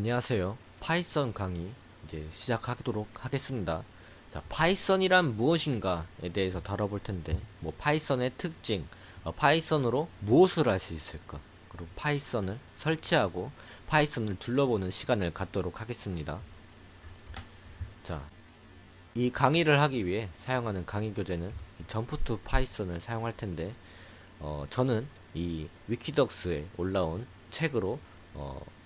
안녕하세요. 파이썬 강의 이제 시작하도록 하겠습니다. 자, 파이썬이란 무엇인가에 대해서 다뤄볼 텐데, 파이썬의 특징, 파이썬으로 무엇을 할 수 있을까? 그리고 파이썬을 설치하고 파이썬을 둘러보는 시간을 갖도록 하겠습니다. 자, 이 강의를 하기 위해 사용하는 강의 교재는 이 점프 투 파이썬을 사용할 텐데, 저는 이 위키덕스에 올라온 책으로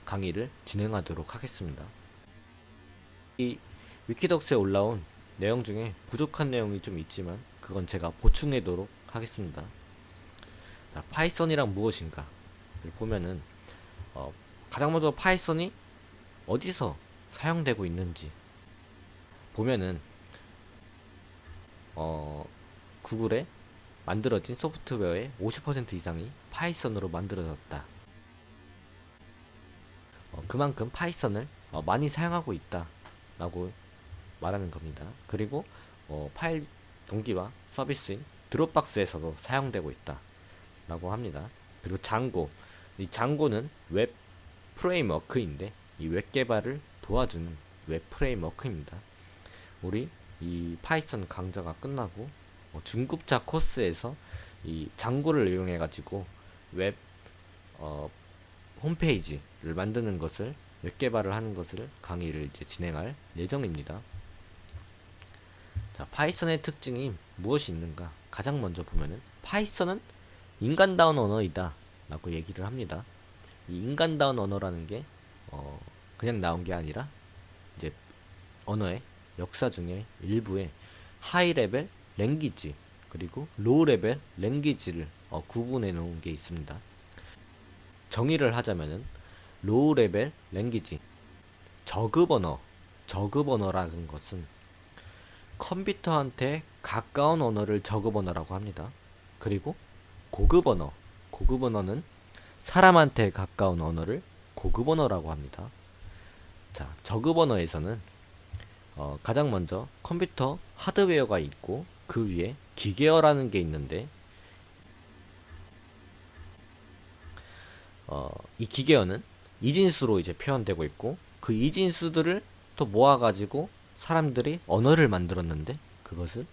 강의를 진행하도록 하겠습니다. 이 위키덕스에 올라온 내용 중에 부족한 내용이 좀 있지만 그건 제가 보충하도록 하겠습니다. 자, 파이썬이란 무엇인가 보면은 가장 먼저 파이썬이 어디서 사용되고 있는지 보면은 구글에 만들어진 소프트웨어의 50% 이상이 파이썬으로 만들어졌다. 그만큼 파이썬을 많이 사용하고 있다 라고 말하는 겁니다. 그리고 파일 동기화 서비스인 드롭박스에서도 사용되고 있다 라고 합니다. 그리고 장고, 이 장고는 웹 프레임워크인데 이 웹 개발을 도와주는 웹 프레임워크입니다. 우리 이 파이썬 강좌가 끝나고 중급자 코스에서 이 장고를 이용해 가지고 웹 홈페이지를 만드는 것을 웹 개발을 하는 것을 강의를 이제 진행할 예정입니다. 자, 파이썬의 특징이 무엇이 있는가? 가장 먼저 보면은 파이썬은 인간다운 언어이다 라고 얘기를 합니다. 이 인간다운 언어라는 게 그냥 나온 게 아니라 이제 언어의 역사 중에 일부에 하이 레벨 랭귀지 그리고 로우 레벨 랭귀지를 구분해 놓은 게 있습니다. 정의를 하자면은 로우 레벨 랭귀지 저급 언어라는 것은 컴퓨터한테 가까운 언어를 저급 언어라고 합니다. 그리고 고급 언어는 사람한테 가까운 언어를 고급 언어라고 합니다. 자, 저급 언어에서는 가장 먼저 컴퓨터 하드웨어가 있고 그 위에 기계어라는 게 있는데 이 기계어는 이진수로 이제 표현되고 있고 그 이진수들을 또 모아가지고 사람들이 언어를 만들었는데 그것을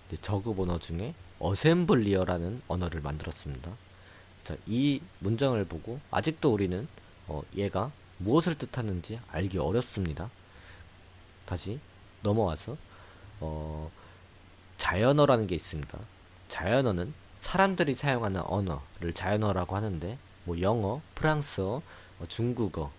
이제 저급 언어 중에 어셈블리어라는 언어를 만들었습니다. 자, 이 문장을 보고 아직도 우리는 얘가 무엇을 뜻하는지 알기 어렵습니다. 다시 넘어와서 자연어라는 게 있습니다. 자연어는 사람들이 사용하는 언어를 자연어라고 하는데 영어, 프랑스어, 중국어,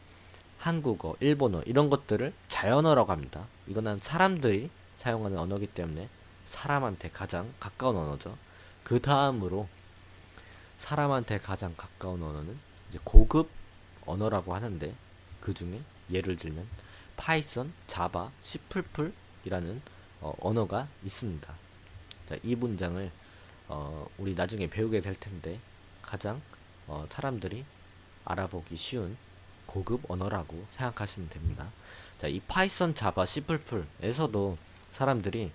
한국어, 일본어 이런 것들을 자연어라고 합니다. 이거는 사람들이 사용하는 언어이기 때문에 사람한테 가장 가까운 언어죠. 그 다음으로 사람한테 가장 가까운 언어는 이제 고급 언어라고 하는데 그 중에 예를 들면 파이썬, 자바, C++이라는 언어가 있습니다. 자, 이 문장을 우리 나중에 배우게 될 텐데 가장 사람들이 알아보기 쉬운 고급 언어라고 생각하시면 됩니다. 자, 이 파이썬, 자바, C++에서도 사람들이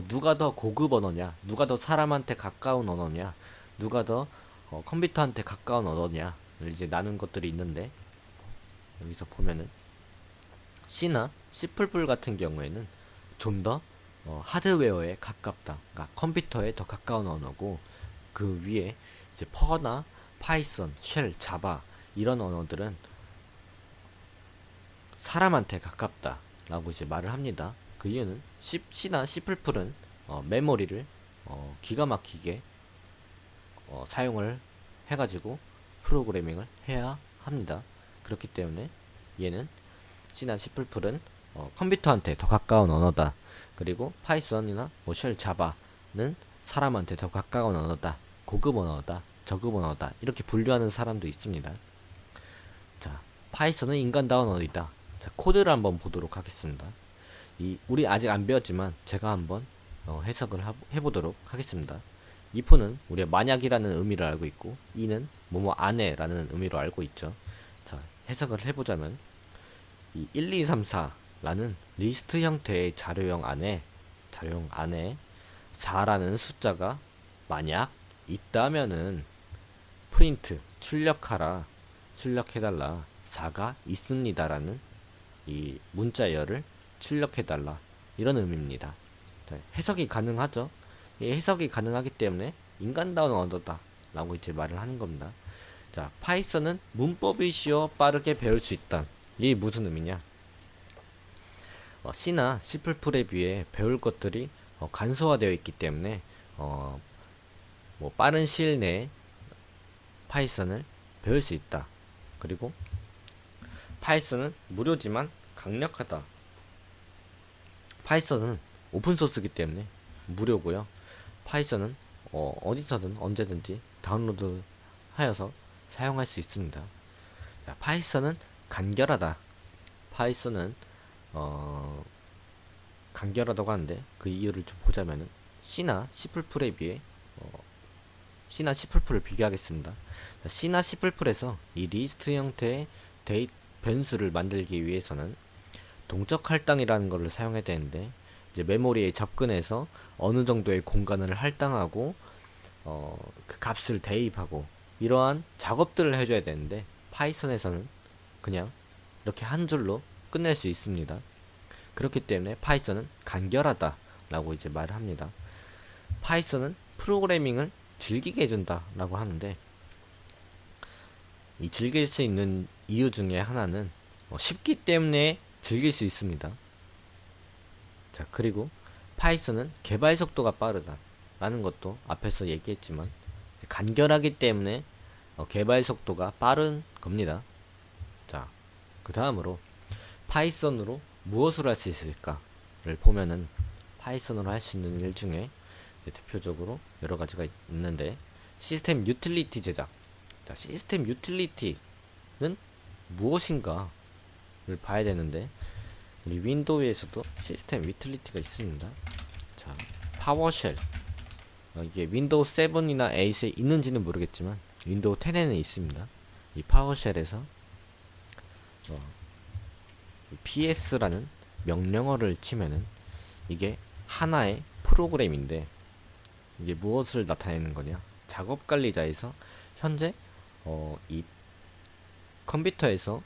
누가 더 고급 언어냐, 누가 더 사람한테 가까운 언어냐, 누가 더 컴퓨터한테 가까운 언어냐를 이제 나눈 것들이 있는데 여기서 보면은 C나 C++ 같은 경우에는 좀 더 하드웨어에 가깝다. 그러니까 컴퓨터에 더 가까운 언어고 그 위에 이제 퍼나 파이썬, 쉘, 자바 이런 언어들은 사람한테 가깝다 라고 이제 말을 합니다. 그 이유는 C나 C++은 메모리를 기가 막히게 사용을 해가지고 프로그래밍을 해야 합니다. 그렇기 때문에 얘는 C나 C++은 컴퓨터한테 더 가까운 언어다. 그리고 파이썬이나 쉘, 자바는 사람한테 더 가까운 언어다. 고급 언어다. 저급 언어다. 이렇게 분류하는 사람도 있습니다. 자, 파이썬은 인간다운 언어이다. 자, 코드를 한번 보도록 하겠습니다. 우리 아직 안 배웠지만 제가 한번 해석을 해보도록 하겠습니다. if는 우리가 만약이라는 의미를 알고 있고 이는 뭐뭐 안에라는 의미로 알고 있죠. 자, 해석을 해보자면 이 1, 2, 3, 4라는 리스트 형태의 자료형 안에 4라는 숫자가 만약 있다면은 프린트 출력해달라 4가 있습니다라는 이 문자열을 출력해달라, 이런 의미입니다. 자, 해석이 가능하죠. 이 해석이 가능하기 때문에 인간다운 언어다 라고 이제 말을 하는 겁니다. 자, 파이썬은 문법이 쉬워 빠르게 배울 수 있다. 이게 무슨 의미냐? C나 C++에 비해 배울 것들이 간소화되어 있기 때문에 뭐 빠른 시일 내에 파이썬을 배울 수 있다. 그리고 파이썬은 무료지만 강력하다. 파이썬은 오픈소스이기 때문에 무료고요. 파이썬은 어디서든 언제든지 다운로드 하여서 사용할 수 있습니다. 자, 파이썬은 간결하다. 파이썬은 간결하다고 하는데 그 이유를 좀 보자면은 C나 C++에 비해 C나 C++를 비교하겠습니다. 자, C나 C++에서 이 리스트 형태의 변수를 만들기 위해서는 동적 할당이라는 것을 사용해야 되는데, 이제 메모리에 접근해서 어느 정도의 공간을 할당하고 그 값을 대입하고 이러한 작업들을 해줘야 되는데, 파이썬에서는 그냥 이렇게 한 줄로 끝낼 수 있습니다. 그렇기 때문에 파이썬은 간결하다 라고 이제 말을 합니다. 파이썬은 프로그래밍을 즐기게 해준다 라고 하는데, 이 즐길 수 있는 이유 중에 하나는 쉽기 때문에 즐길 수 있습니다. 자, 그리고 파이썬은 개발 속도가 빠르다 라는 것도 앞에서 얘기했지만 간결하기 때문에 개발 속도가 빠른 겁니다. 자, 그 다음으로 파이썬으로 무엇을 할 수 있을까를 보면은, 파이썬으로 할 수 있는 일 중에 대표적으로 여러 가지가 있는데, 시스템 유틸리티 제작. 자, 시스템 유틸리티는 무엇인가를 봐야 되는데, 우리 윈도우에서도 시스템 유틸리티가 있습니다. 자, 파워쉘. 이게 윈도우 7이나 8에 있는지는 모르겠지만 윈도우 10에는 있습니다. 이 파워쉘에서 PS라는 명령어를 치면은 이게 하나의 프로그램인데, 이게 무엇을 나타내는 거냐? 작업 관리자에서 현재 이 컴퓨터에서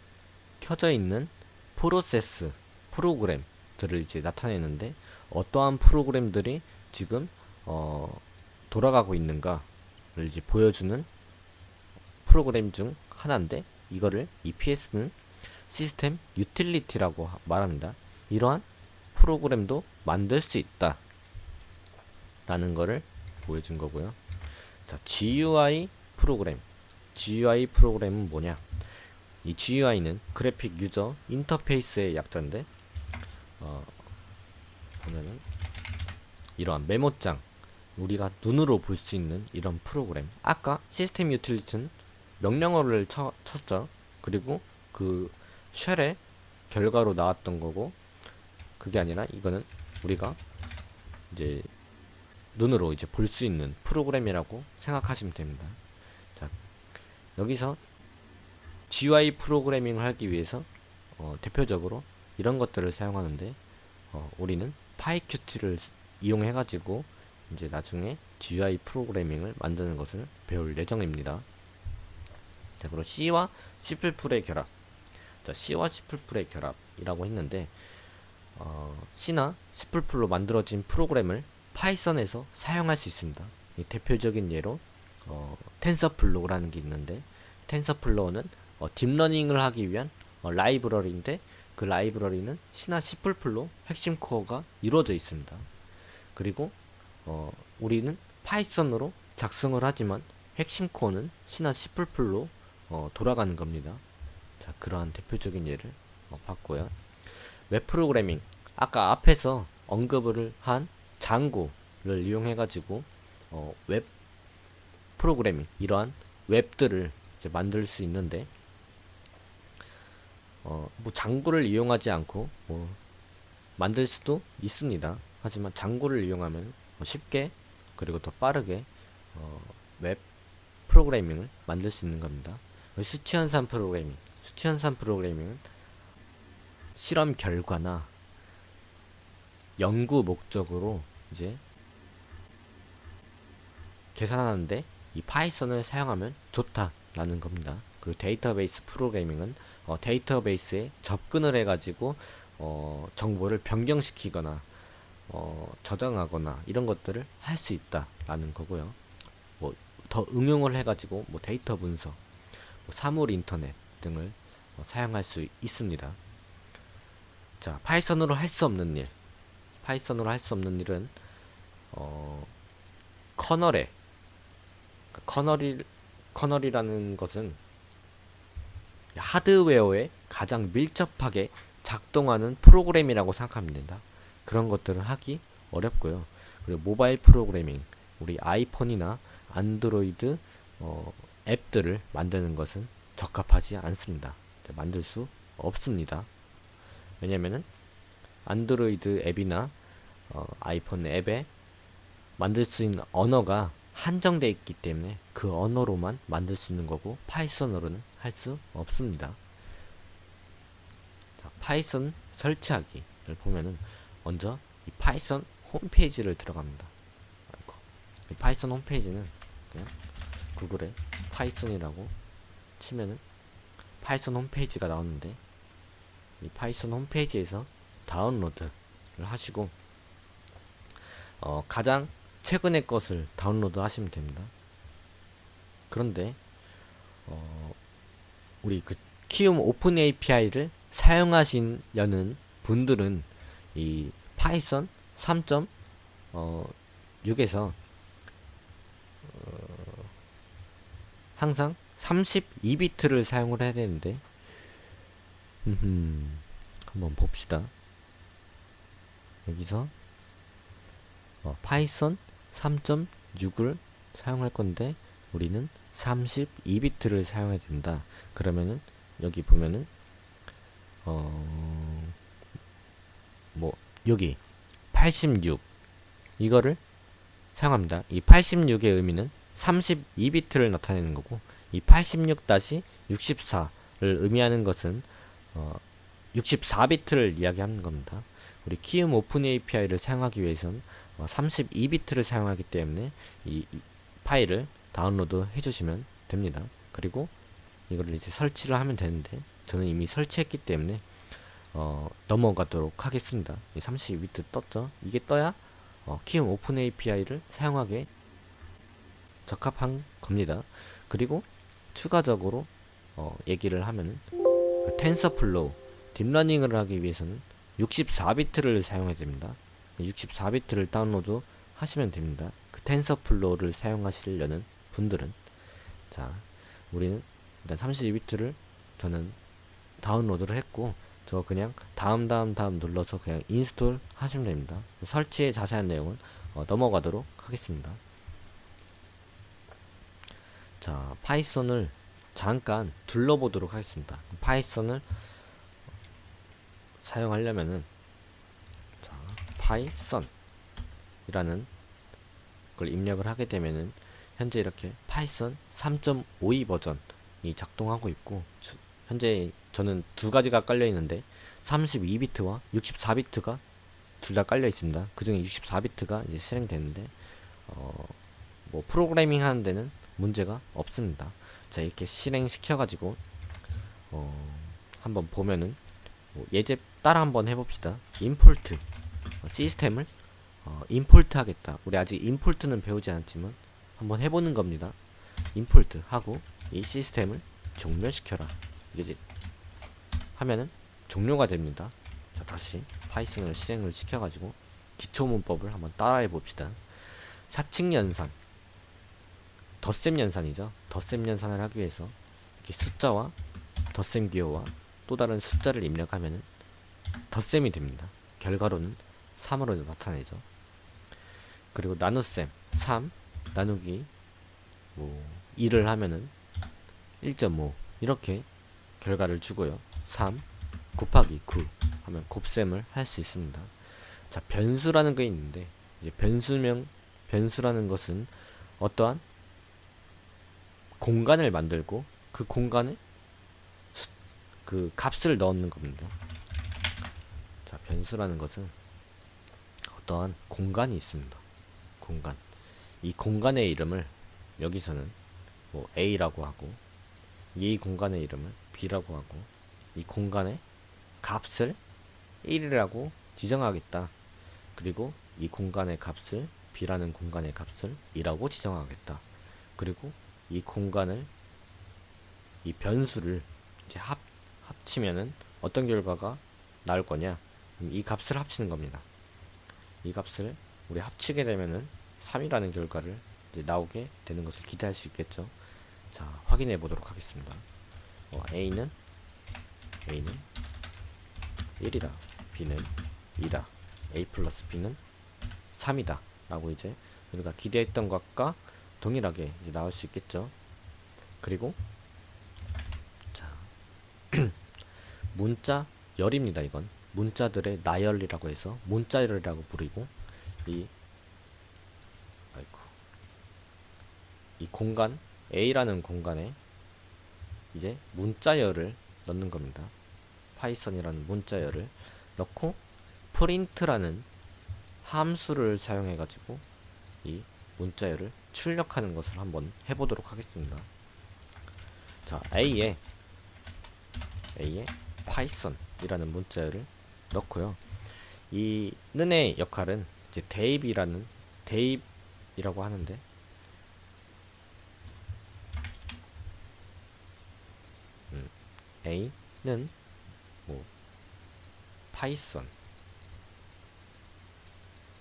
켜져 있는 프로세스, 프로그램들을 이제 나타내는데, 어떠한 프로그램들이 지금 돌아가고 있는가를 이제 보여주는 프로그램 중 하나인데, 이거를 EPS는 시스템 유틸리티라고 말합니다. 이러한 프로그램도 만들 수 있다 라는 거를 보여준 거고요. 자, GUI 프로그램. GUI 프로그램은 뭐냐? 이 GUI는 그래픽 유저 인터페이스의 약자인데, 보면은 이러한 메모장, 우리가 눈으로 볼 수 있는 이런 프로그램. 아까 시스템 유틸리티는 명령어를 쳤죠. 그리고 그 쉘의 결과로 나왔던 거고, 그게 아니라 이거는 우리가 이제 눈으로 이제 볼 수 있는 프로그램이라고 생각하시면 됩니다. 자, 여기서 GUI 프로그래밍을 하기 위해서 대표적으로 이런 것들을 사용하는데, 우리는 파이큐티를 이용해 가지고 이제 나중에 GUI 프로그래밍을 만드는 것을 배울 예정입니다. 자, 그리고 C와 C++의 결합. 자, C와 C++의 결합이라고 했는데, C나 C++로 만들어진 프로그램을 파이썬에서 사용할 수 있습니다. 이 대표적인 예로 텐서플로우라는 게 있는데, 텐서플로우는 딥러닝을 하기 위한 라이브러리인데, 그 라이브러리는 C나 C++로 핵심 코어가 이루어져 있습니다. 그리고 우리는 파이썬으로 작성을 하지만 핵심 코어는 C나 C++로 돌아가는 겁니다. 자, 그러한 대표적인 예를 봤고요. 웹 프로그래밍, 아까 앞에서 언급을 한 장고를 이용해 가지고 웹 프로그래밍, 이러한 웹들을 이제 만들 수 있는데, 뭐 장고를 이용하지 않고 만들 수도 있습니다. 하지만 장고를 이용하면 쉽게 그리고 더 빠르게 웹 프로그래밍을 만들 수 있는 겁니다. 수치연산 프로그래밍. 수치연산 프로그래밍은 실험 결과나 연구 목적으로 이제 계산하는데 이 파이썬을 사용하면 좋다라는 겁니다. 그리고 데이터베이스 프로그래밍은 데이터베이스에 접근을 해가지고 정보를 변경시키거나 저장하거나 이런 것들을 할 수 있다라는 거고요. 뭐 더 응용을 해가지고 뭐 데이터 분석, 뭐 사물 인터넷 등을 사용할 수 있습니다. 자, 파이썬으로 할 수 없는 일. 파이썬으로 할 수 없는 일은 커널에 커널이라는 것은 하드웨어에 가장 밀접하게 작동하는 프로그램이라고 생각하면 된다. 그런 것들을 하기 어렵고요. 그리고 모바일 프로그래밍, 우리 아이폰이나 안드로이드 앱들을 만드는 것은 적합하지 않습니다. 만들 수 없습니다. 왜냐면은 안드로이드 앱이나 아이폰 앱에 만들 수 있는 언어가 한정되어 있기 때문에 그 언어로만 만들 수 있는 거고 파이썬으로는 할 수 없습니다. 자, 파이썬 설치하기를 보면은 먼저 이 파이썬 홈페이지를 들어갑니다. 이 파이썬 홈페이지는 그냥 구글에 파이썬이라고 치면은 파이썬 홈페이지가 나오는데 이 파이썬 홈페이지에서 다운로드를 하시고 가장 최근의 것을 다운로드 하시면 됩니다. 그런데 우리 그 키움 오픈 API를 사용하시려는 분들은 이 파이썬 3.6에서 항상 32비트를 사용을 해야 되는데 한번 봅시다. 여기서 파이썬 3.6을 사용할 건데 우리는 32비트를 사용해야 된다. 그러면은 여기 보면은 뭐 여기 86 이거를 사용합니다. 이 86의 의미는 32비트를 나타내는 거고 이 86-64를 의미하는 것은 64비트를 이야기하는 겁니다. 우리 키움 오픈 API를 사용하기 위해서는 32비트를 사용하기 때문에 이 파일을 다운로드 해주시면 됩니다. 그리고 이거를 이제 설치를 하면 되는데 저는 이미 설치했기 때문에 넘어가도록 하겠습니다. 32비트 떴죠? 이게 떠야 키움 오픈 API를 사용하기에 적합한 겁니다. 그리고 추가적으로 얘기를 하면은 그 텐서플로우 딥러닝을 하기 위해서는 64비트를 사용해야 됩니다. 64비트를 다운로드 하시면 됩니다. 그 텐서플로우를 사용하시려는 분들은 자, 우리는 일단 32비트를 저는 다운로드를 했고 저 그냥 다음 눌러서 그냥 인스톨 하시면 됩니다. 설치의 자세한 내용은 넘어가도록 하겠습니다. 자, 파이썬을 잠깐 둘러보도록 하겠습니다. 파이썬을 사용하려면은 자, 파이썬이라는 걸 입력을 하게 되면은 현재 이렇게 파이썬 3.52 버전이 작동하고 있고 현재 저는 두 가지가 깔려 있는데 32비트와 64비트가 둘 다 깔려 있습니다. 그 중에 64비트가 이제 실행되는데 뭐 프로그래밍 하는 데는 문제가 없습니다. 자, 이렇게 실행시켜 가지고 한번 보면은 예제 따라 한번 해봅시다. 임포트 시스템을 임포트 하겠다. 우리 아직 임포트는 배우지 않았지만 한번 해보는 겁니다. 임포트 하고 이 시스템을 종료시켜라. 이게 하면은 종료가 됩니다. 자, 다시 파이썬을 실행을 시켜가지고 기초 문법을 한번 따라해 봅시다. 사칙 연산, 덧셈 연산이죠. 덧셈 연산을 하기 위해서 이렇게 숫자와 덧셈 기호와 또 다른 숫자를 입력하면은 덧셈이 됩니다. 결과로는 3으로 나타내죠. 그리고 나눗셈 3 나누기 뭐 2를 하면은 1.5 이렇게 결과를 주고요. 3 곱하기 9 하면 곱셈을 할 수 있습니다. 자, 변수라는 게 있는데 이제 변수라는 것은 어떠한 공간을 만들고 그 공간에 그 값을 넣는 겁니다. 자, 변수라는 것은 어떠한 공간이 있습니다. 공간. 이 공간의 이름을 여기서는 뭐 A라고 하고 이 공간의 이름을 B라고 하고 이 공간의 값을 1이라고 지정하겠다. 그리고 이 공간의 값을 B라는 공간의 값을 2라고 지정하겠다. 그리고 이 공간을 이 변수를 이제 합치면은 어떤 결과가 나올 거냐? 이 값을 합치는 겁니다. 이 값을 우리 합치게 되면은 3이라는 결과를 이제 나오게 되는 것을 기대할 수 있겠죠. 자, 확인해 보도록 하겠습니다. A는 1이다. B는 2다. A 플러스 B는 3이다. 라고 이제 우리가 기대했던 것과 동일하게 이제 나올 수 있겠죠. 그리고 자, 문자 열입니다. 이건 문자들의 나열이라고 해서 문자열이라고 부르고 이 공간 A라는 공간에 이제 문자열을 넣는 겁니다. 파이썬이라는 문자열을 넣고 프린트라는 함수를 사용해 가지고 이 문자열을 출력하는 것을 한번 해보도록 하겠습니다. 자, A에 파이썬이라는 문자열을 넣고요. 이 는의 역할은 이제 대입이라고 하는데 A는 뭐 파이썬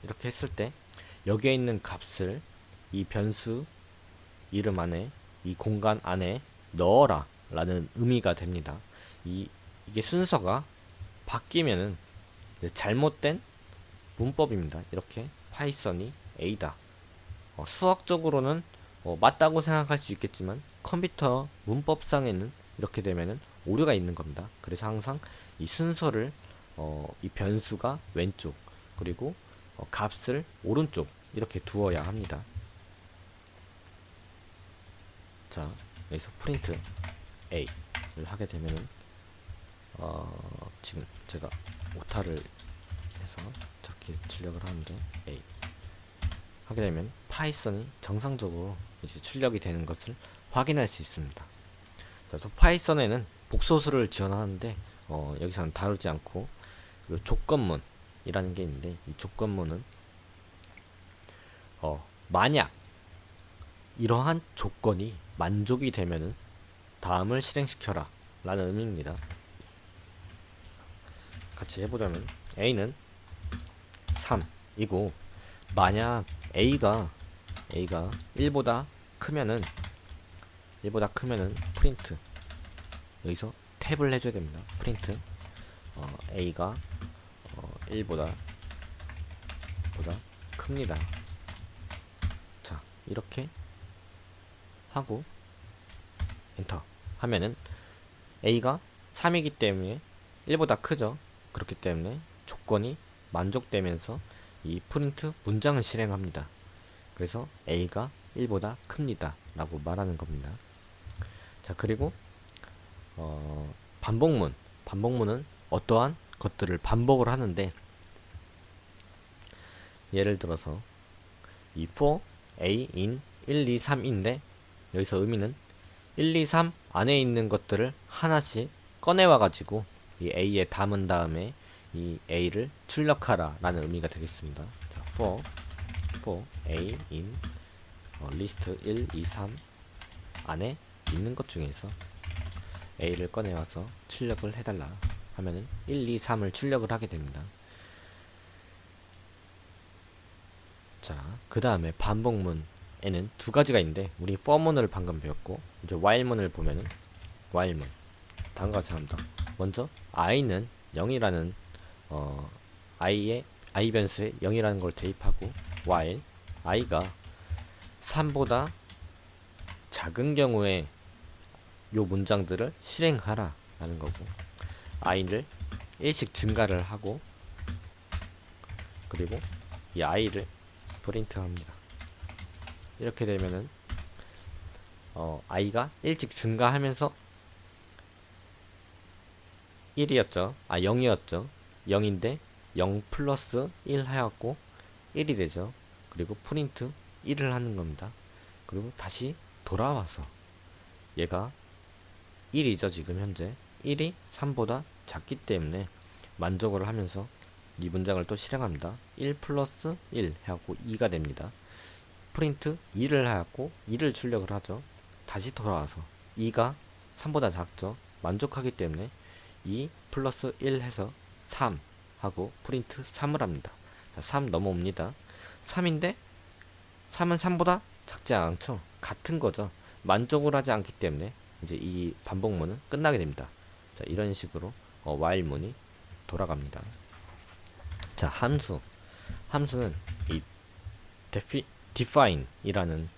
이렇게 했을 때 여기에 있는 값을 이 변수 이름 안에 이 공간 안에 넣어라 라는 의미가 됩니다. 이게 순서가 바뀌면은 잘못된 문법입니다. 이렇게 파이썬이 A다. 수학적으로는 맞다고 생각할 수 있겠지만 컴퓨터 문법상에는 이렇게 되면은 오류가 있는 겁니다. 그래서 항상 이 순서를 이 변수가 왼쪽 그리고 값을 오른쪽 이렇게 두어야 합니다. 자, 여기서 프린트 A를 하게 되면은 지금 제가 오타를 해서 저렇게 출력을 하는데 A 하게 되면 파이썬이 정상적으로 이제 출력이 되는 것을 확인할 수 있습니다. 자, 또 파이썬에는 복소수를 지원하는데 여기서는 다루지 않고 조건문이라는 게 있는데 이 조건문은 만약 이러한 조건이 만족이 되면은 다음을 실행시켜라 라는 의미입니다. 같이 해보자면 A는 3이고 만약 A가 1보다 크면은 프린트 여기서 탭을 해줘야 됩니다. 프린트 A가 1보다 큽니다. 자, 이렇게 하고 엔터 하면은 A가 3이기 때문에 1보다 크죠. 그렇기 때문에 조건이 만족되면서 이 프린트 문장을 실행합니다. 그래서 A가 1보다 큽니다 라고 말하는 겁니다. 자, 그리고 반복문은 어떠한 것들을 반복을 하는데 예를 들어서 이 for A in 1, 2, 3인데 여기서 의미는 1, 2, 3 안에 있는 것들을 하나씩 꺼내와 가지고 이 A에 담은 다음에 이 A를 출력하라 라는 의미가 되겠습니다. 자, for A in 리스트 1, 2, 3 안에 있는 것 중에서 A를 꺼내와서 출력을 해달라 하면은 1, 2, 3을 출력을 하게 됩니다. 자, 그 다음에 반복문에는 두 가지가 있는데 우리 for문을 방금 배웠고 이제 while문을 보면은 while문 다음과 같이 합니다. 먼저 i는 0이라는 i 변수에 0이라는 걸 대입하고 while i가 3보다 작은 경우에 요 문장들을 실행하라 라는 거고 i를 1씩 증가를 하고 그리고 이 i를 프린트 합니다. 이렇게 되면은 i가 1씩 증가하면서 1이었죠. 0이었죠. 0인데 0 플러스 1 해갖고 1이 되죠. 그리고 프린트 1을 하는 겁니다. 그리고 다시 돌아와서 얘가 1이죠. 지금 현재 1이 3보다 작기 때문에 만족을 하면서 이 문장을 또 실행합니다. 1 플러스 1 해갖고 2가 됩니다. 프린트 2를 하였고 2를 출력을 하죠. 다시 돌아와서 2가 3보다 작죠. 만족하기 때문에 2 플러스 1 해서 3 하고 프린트 3을 합니다. 자, 3 넘어옵니다. 3인데 3은 3보다 작지 않죠. 같은 거죠. 만족을 하지 않기 때문에 이제 이 반복문은 끝나게 됩니다. 자, 이런 식으로 while문이 돌아갑니다. 자, 함수는 이 define 이라는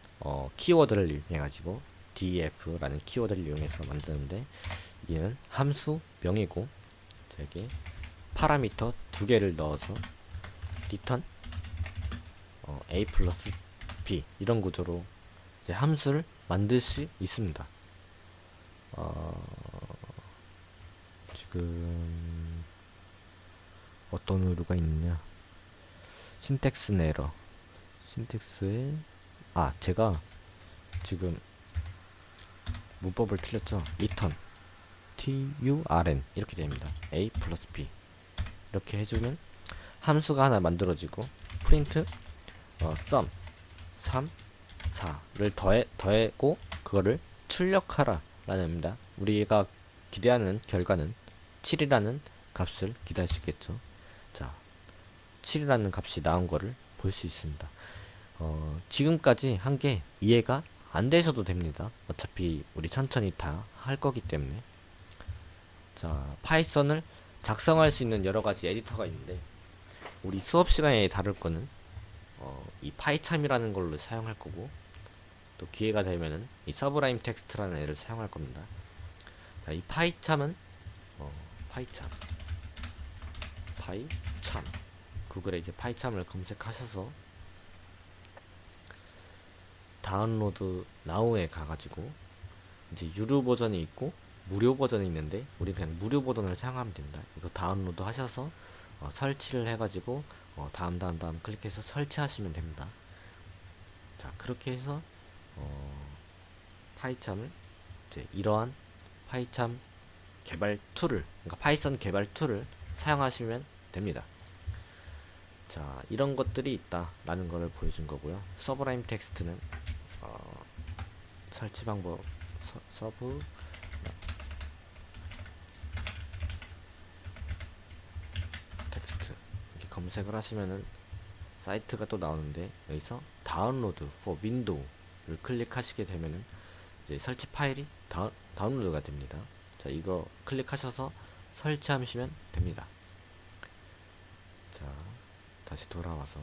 키워드를 이용해 가지고 df라는 키워드를 이용해서 만드는데, 얘는 함수명이고 여기 파라미터 두 개를 넣어서 return a 플러스 b 이런 구조로 이제 함수를 만들 수 있습니다. 지금 어떤 오류가 있느냐, 신텍스 에러, 신텍스에 제가 지금 문법을 틀렸죠. return turn 이렇게 됩니다. a 플러스 b 이렇게 해주면 함수가 하나 만들어지고 프린트 sum 3 4를 더하고 그거를 출력하라 라는 겁니다. 우리가 기대하는 결과는 7이라는 값을 기대할 수 있겠죠. 자, 7이라는 값이 나온 거를 볼 수 있습니다. 지금까지 한 게 이해가 안 되셔도 됩니다. 어차피 우리 천천히 다 할 거기 때문에. 자, 파이썬을 작성할 수 있는 여러 가지 에디터가 있는데, 우리 수업 시간에 다룰 거는 이 파이참이라는 걸로 사용할 거고, 또 기회가 되면은 이 서브라임 텍스트라는 애를 사용할 겁니다. 자, 이 파이참은 파이참 구글에 이제 파이참을 검색하셔서 다운로드 나우에 가가지고 이제 유료 버전이 있고 무료 버전이 있는데, 우리 그냥 무료 버전을 사용하면 됩니다. 이거 다운로드 하셔서 설치를 해가지고 다음 클릭해서 설치하시면 됩니다. 자, 그렇게 해서 파이참을 이제 이러한 파이참 개발 툴을, 그러니까 파이썬 개발 툴을 사용하시면 됩니다. 자, 이런 것들이 있다라는 것을 보여준 거고요. 서브라임 텍스트는 설치 방법, 서브 텍스트 이렇게 검색을 하시면은 사이트가 또 나오는데, 여기서 다운로드 for window를 클릭하시게 되면은 이제 설치 파일이 다운로드가 됩니다. 자, 이거 클릭하셔서 설치하시면 됩니다. 자, 다시 돌아와서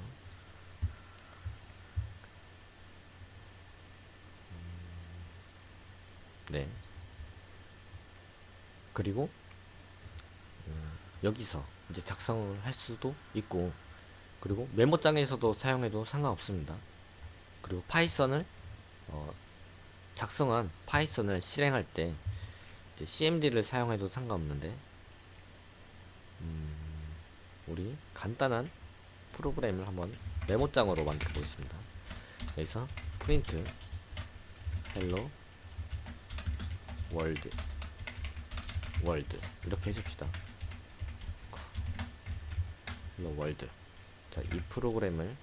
네, 그리고 여기서 이제 작성을 할 수도 있고, 그리고 메모장에서도 사용해도 상관없습니다. 그리고 파이썬을 작성한 파이썬을 실행할 때 이제 cmd를 사용해도 상관없는데, 우리 간단한 프로그램을 한번 메모장으로 만들어 보겠습니다. 여기서 프린트 hello world 이렇게 해줍시다. hello world. 자, 이 프로그램을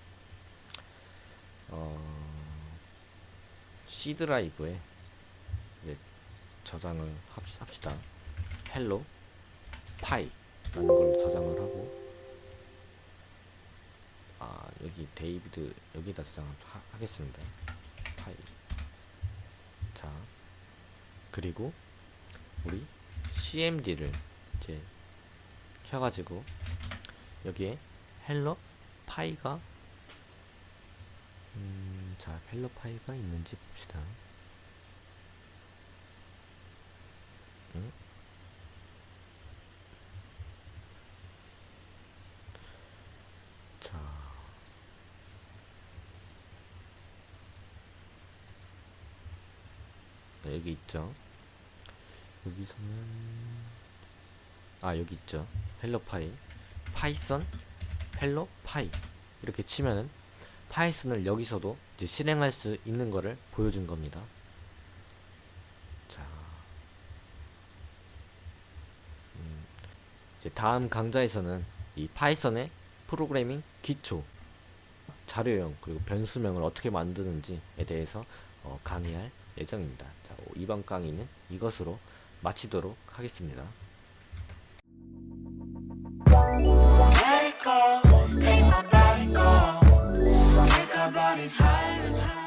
C 드라이브에 이제 저장을 합시다. hello py 라는 걸로 저장을 하고, 여기 데이비드 여기다 저장하겠습니다. 파이. 자, 그리고 우리 cmd를 이제 켜가지고 여기에 헬로 파이가 자, 헬로 파이가 있는지 봅시다. 자, 여기 있죠. 여기서는 여기 있죠. 헬로 파이, 파이썬 헬로 파이 이렇게 치면은 파이썬을 여기서도 이제 실행할 수 있는 거를 보여준 겁니다. 자, 이제 다음 강좌에서는 이 파이썬의 프로그래밍 기초, 자료형 그리고 변수명을 어떻게 만드는지에 대해서 강의할 예정입니다. 자, 이번 강의는 이것으로 마치도록 하겠습니다. Let it go, make my body go. Take our bodies higher and higher.